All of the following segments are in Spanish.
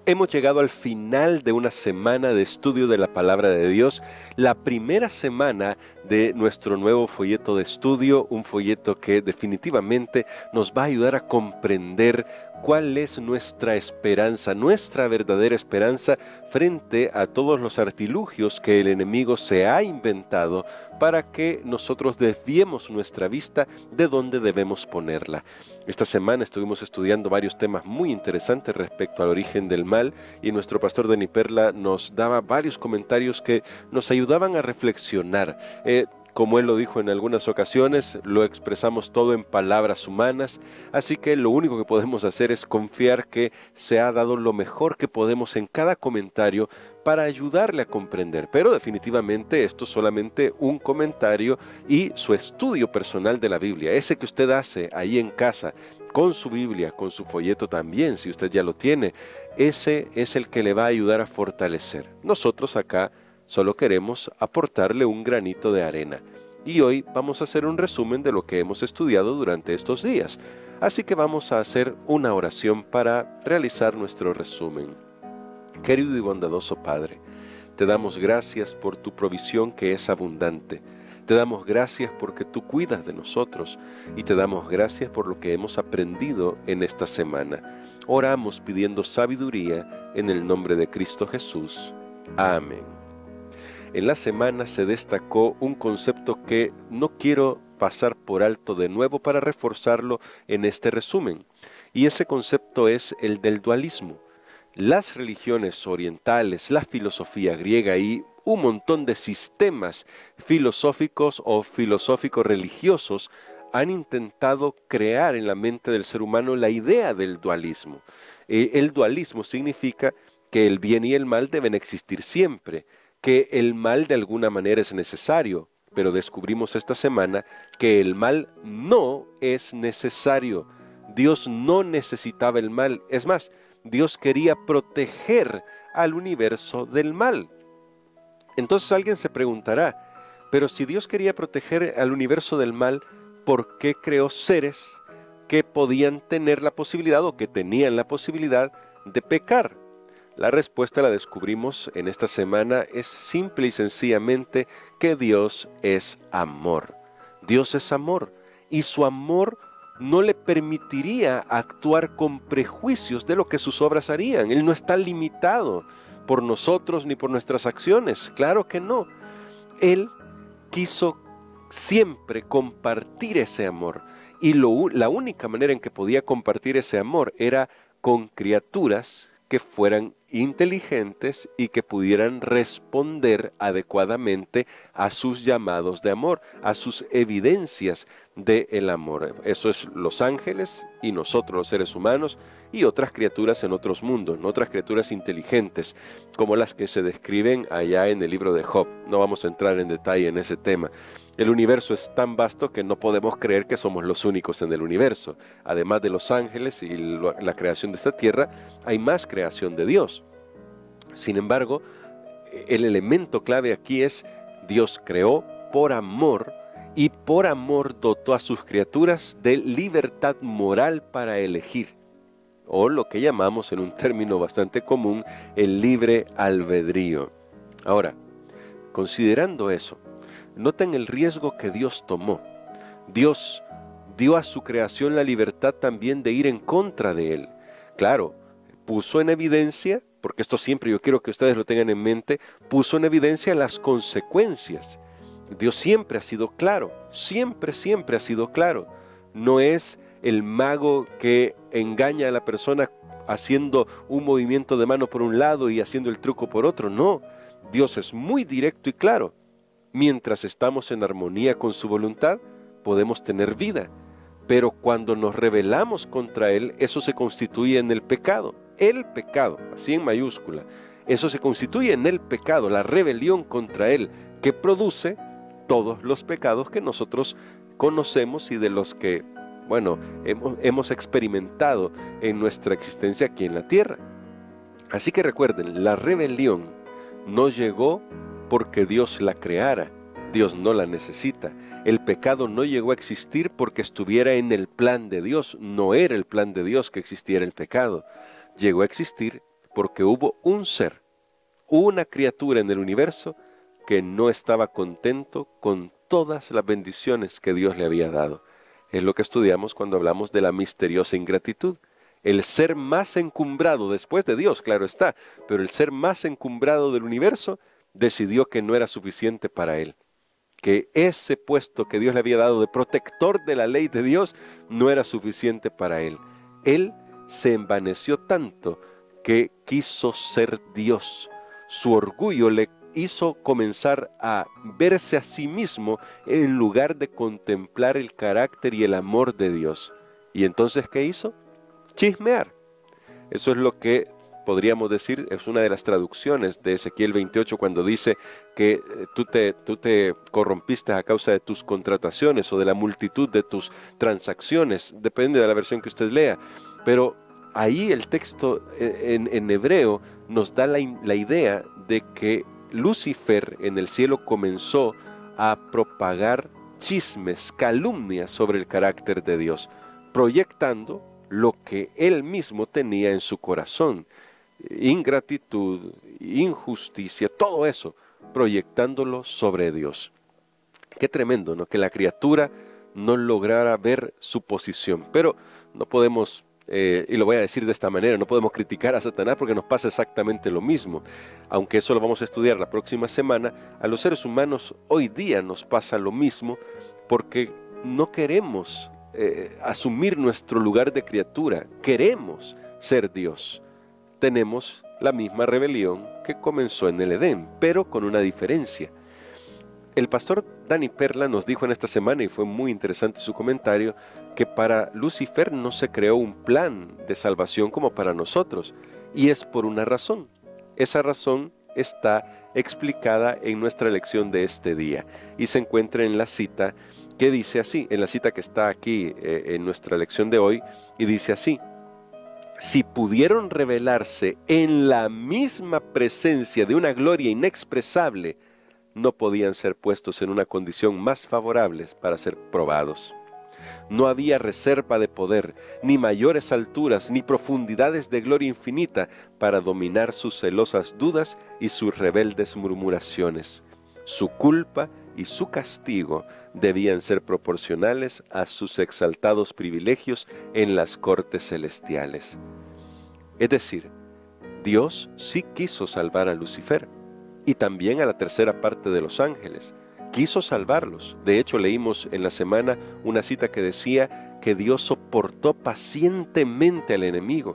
Hemos llegado al final de una semana de estudio de la Palabra de Dios, la primera semana de nuestro nuevo folleto de estudio, un folleto que definitivamente nos va a ayudar a comprender cuál es nuestra esperanza, nuestra verdadera esperanza frente a todos los artilugios que el enemigo se ha inventado para que nosotros desviemos nuestra vista de dónde debemos ponerla. Esta semana estuvimos estudiando varios temas muy interesantes respecto al origen del mal y nuestro pastor Dani Perla nos daba varios comentarios que nos ayudaban a reflexionar. Como él lo dijo en algunas ocasiones, lo expresamos todo en palabras humanas, así que lo único que podemos hacer es confiar que se ha dado lo mejor que podemos en cada comentario para ayudarle a comprender. Pero definitivamente esto es solamente un comentario y su estudio personal de la Biblia, ese que usted hace ahí en casa, con su Biblia, con su folleto también, si usted ya lo tiene, ese es el que le va a ayudar a fortalecer. Nosotros acá solo queremos aportarle un granito de arena. Y hoy vamos a hacer un resumen de lo que hemos estudiado durante estos días. Así que vamos a hacer una oración para realizar nuestro resumen. Querido y bondadoso Padre, te damos gracias por tu provisión que es abundante. Te damos gracias porque tú cuidas de nosotros y te damos gracias por lo que hemos aprendido en esta semana. Oramos pidiendo sabiduría en el nombre de Cristo Jesús. Amén. En la semana se destacó un concepto que no quiero pasar por alto de nuevo para reforzarlo en este resumen, y ese concepto es el del dualismo. Las religiones orientales, la filosofía griega y un montón de sistemas filosóficos o filosófico-religiosos han intentado crear en la mente del ser humano la idea del dualismo. El dualismo significa que el bien y el mal deben existir siempre, que el mal de alguna manera es necesario, pero descubrimos esta semana que el mal no es necesario. Dios no necesitaba el mal, es más, Dios quería proteger al universo del mal. Entonces alguien se preguntará, pero si Dios quería proteger al universo del mal, ¿por qué creó seres que podían tener la posibilidad o que tenían la posibilidad de pecar? La respuesta la descubrimos en esta semana, es simple y sencillamente que Dios es amor. Dios es amor y su amor no le permitiría actuar con prejuicios de lo que sus obras harían. Él no está limitado por nosotros ni por nuestras acciones, claro que no. Él quiso siempre compartir ese amor y la única manera en que podía compartir ese amor era con criaturas que fueran inteligentes y que pudieran responder adecuadamente a sus llamados de amor, a sus evidencias del amor. Eso es los ángeles y nosotros los seres humanos y otras criaturas en otros mundos, otras criaturas inteligentes, como las que se describen allá en el libro de Job. No vamos a entrar en detalle en ese tema. El universo es tan vasto que no podemos creer que somos los únicos en el universo. Además de los ángeles y la creación de esta tierra, hay más creación de Dios. Sin embargo, el elemento clave aquí es Dios creó por amor y por amor dotó a sus criaturas de libertad moral para elegir, o lo que llamamos en un término bastante común, el libre albedrío. Ahora, considerando eso, noten el riesgo que Dios tomó. Dios dio a su creación la libertad también de ir en contra de Él. Claro, puso en evidencia, porque esto siempre yo quiero que ustedes lo tengan en mente, puso en evidencia las consecuencias. Dios siempre ha sido claro, siempre ha sido claro. No es el mago que engaña a la persona haciendo un movimiento de mano por un lado y haciendo el truco por otro, no. Dios es muy directo y claro. Mientras estamos en armonía con su voluntad, podemos tener vida. Pero cuando nos rebelamos contra Él, eso se constituye en el pecado. El pecado, así en mayúscula. Eso se constituye en el pecado, la rebelión contra Él, que produce todos los pecados que nosotros conocemos y de los que, bueno, hemos experimentado en nuestra existencia aquí en la tierra. Así que recuerden, la rebelión no llegó porque Dios la creara, Dios no la necesita. El pecado no llegó a existir porque estuviera en el plan de Dios, no era el plan de Dios que existiera el pecado. Llegó a existir porque hubo un ser, una criatura en el universo que no estaba contento con todas las bendiciones que Dios le había dado. Es lo que estudiamos cuando hablamos de la misteriosa ingratitud. El ser más encumbrado, después de Dios, claro está, pero el ser más encumbrado del universo decidió que no era suficiente para él, que ese puesto que Dios le había dado de protector de la ley de Dios no era suficiente para él. Él se envaneció tanto que quiso ser Dios. Su orgullo le hizo comenzar a verse a sí mismo en lugar de contemplar el carácter y el amor de Dios. ¿Y entonces qué hizo? Chismear. Eso es lo que podríamos decir, es una de las traducciones de Ezequiel 28 cuando dice que tú te corrompiste a causa de tus contrataciones o de la multitud de tus transacciones, depende de la versión que usted lea, pero ahí el texto en hebreo nos da la idea de que Lucifer en el cielo comenzó a propagar chismes, calumnias sobre el carácter de Dios, proyectando lo que él mismo tenía en su corazón, ingratitud, injusticia, todo eso, proyectándolo sobre Dios. Qué tremendo, ¿no? Que la criatura no lograra ver su posición, pero no podemos, y lo voy a decir de esta manera, no podemos criticar a Satanás porque nos pasa exactamente lo mismo. Aunque eso lo vamos a estudiar la próxima semana, a los seres humanos hoy día nos pasa lo mismo porque no queremos asumir nuestro lugar de criatura, queremos ser Dios. Tenemos la misma rebelión que comenzó en el Edén, pero con una diferencia. El pastor Dani Perla nos dijo en esta semana, y fue muy interesante su comentario, que para Lucifer no se creó un plan de salvación como para nosotros, y es por una razón. Esa razón está explicada en nuestra lección de este día, y se encuentra en la cita que dice así, en la cita que está aquí en nuestra lección de hoy, y dice así: si pudieron revelarse en la misma presencia de una gloria inexpresable, no podían ser puestos en una condición más favorable para ser probados. No había reserva de poder, ni mayores alturas, ni profundidades de gloria infinita para dominar sus celosas dudas y sus rebeldes murmuraciones. Su culpa y su castigo debían ser proporcionales a sus exaltados privilegios en las cortes celestiales. Es decir, Dios sí quiso salvar a Lucifer y también a la tercera parte de los ángeles. Quiso salvarlos. De hecho, leímos en la semana una cita que decía que Dios soportó pacientemente al enemigo.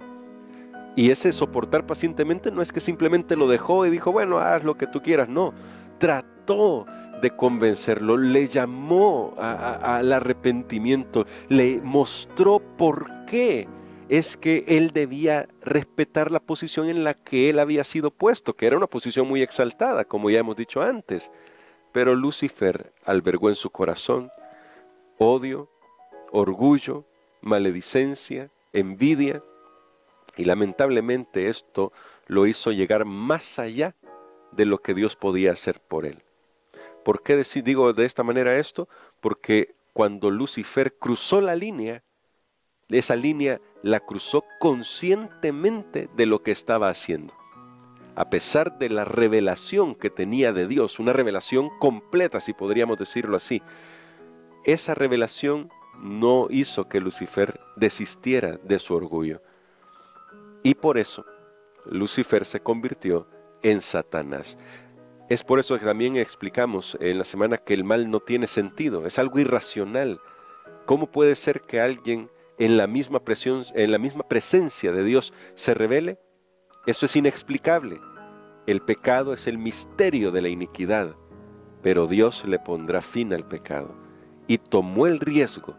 Y ese soportar pacientemente no es que simplemente lo dejó y dijo, bueno, haz lo que tú quieras. No, trató de convencerlo, le llamó al arrepentimiento, le mostró por qué es que él debía respetar la posición en la que él había sido puesto, que era una posición muy exaltada, como ya hemos dicho antes. Pero Lucifer albergó en su corazón odio, orgullo, maledicencia, envidia, y lamentablemente esto lo hizo llegar más allá de lo que Dios podía hacer por él. ¿Por qué digo de esta manera esto? Porque cuando Lucifer cruzó la línea, esa línea la cruzó conscientemente de lo que estaba haciendo. A pesar de la revelación que tenía de Dios, una revelación completa, si podríamos decirlo así, esa revelación no hizo que Lucifer desistiera de su orgullo. Y por eso, Lucifer se convirtió en Satanás. Es por eso que también explicamos en la semana que el mal no tiene sentido, es algo irracional. ¿Cómo puede ser que alguien en la misma presencia de Dios se rebele? Eso es inexplicable. El pecado es el misterio de la iniquidad, pero Dios le pondrá fin al pecado y tomó el riesgo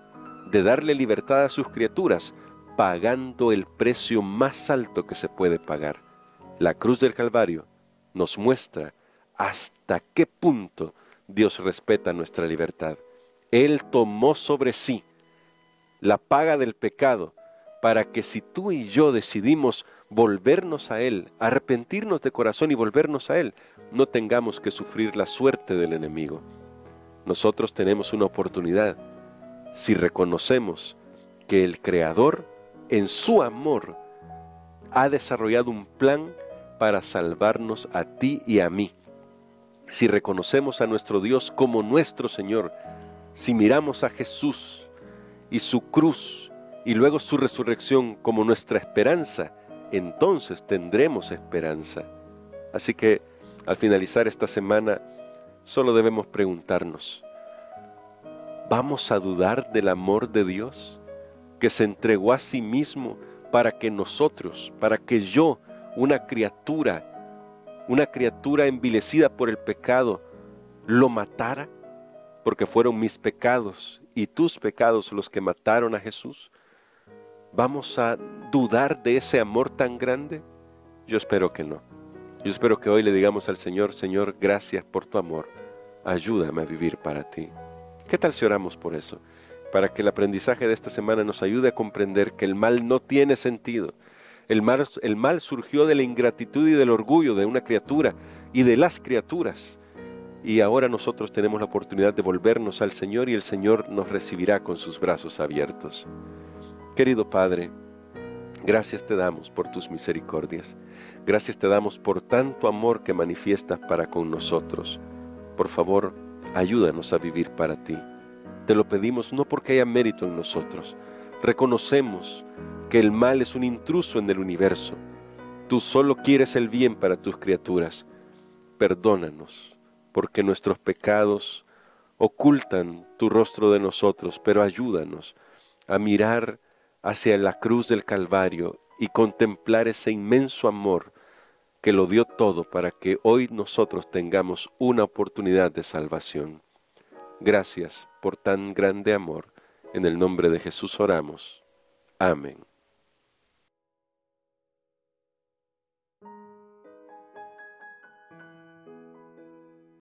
de darle libertad a sus criaturas, pagando el precio más alto que se puede pagar. La cruz del Calvario nos muestra hasta qué punto Dios respeta nuestra libertad. Él tomó sobre sí la paga del pecado para que si tú y yo decidimos volvernos a Él, arrepentirnos de corazón y volvernos a Él, no tengamos que sufrir la suerte del enemigo. Nosotros tenemos una oportunidad si reconocemos que el Creador, en su amor, ha desarrollado un plan para salvarnos a ti y a mí. Si reconocemos a nuestro Dios como nuestro Señor, si miramos a Jesús y su cruz y luego su resurrección como nuestra esperanza, entonces tendremos esperanza. Así que al finalizar esta semana, solo debemos preguntarnos, ¿vamos a dudar del amor de Dios, que se entregó a sí mismo para que nosotros, para que yo, una criatura envilecida por el pecado, lo matara? Porque fueron mis pecados y tus pecados los que mataron a Jesús. ¿Vamos a dudar de ese amor tan grande? Yo espero que no. Yo espero que hoy le digamos al Señor, Señor, gracias por tu amor. Ayúdame a vivir para ti. ¿Qué tal si oramos por eso? Para que el aprendizaje de esta semana nos ayude a comprender que el mal no tiene sentido. El mal surgió de la ingratitud y del orgullo de una criatura y de las criaturas. Y ahora nosotros tenemos la oportunidad de volvernos al Señor y el Señor nos recibirá con sus brazos abiertos. Querido Padre, gracias te damos por tus misericordias. Gracias te damos por tanto amor que manifiestas para con nosotros. Por favor, ayúdanos a vivir para ti. Te lo pedimos no porque haya mérito en nosotros. Reconocemos que el mal es un intruso en el universo. Tú solo quieres el bien para tus criaturas. Perdónanos, porque nuestros pecados ocultan tu rostro de nosotros, pero ayúdanos a mirar hacia la cruz del Calvario y contemplar ese inmenso amor que lo dio todo para que hoy nosotros tengamos una oportunidad de salvación. Gracias por tan grande amor. En el nombre de Jesús oramos. Amén.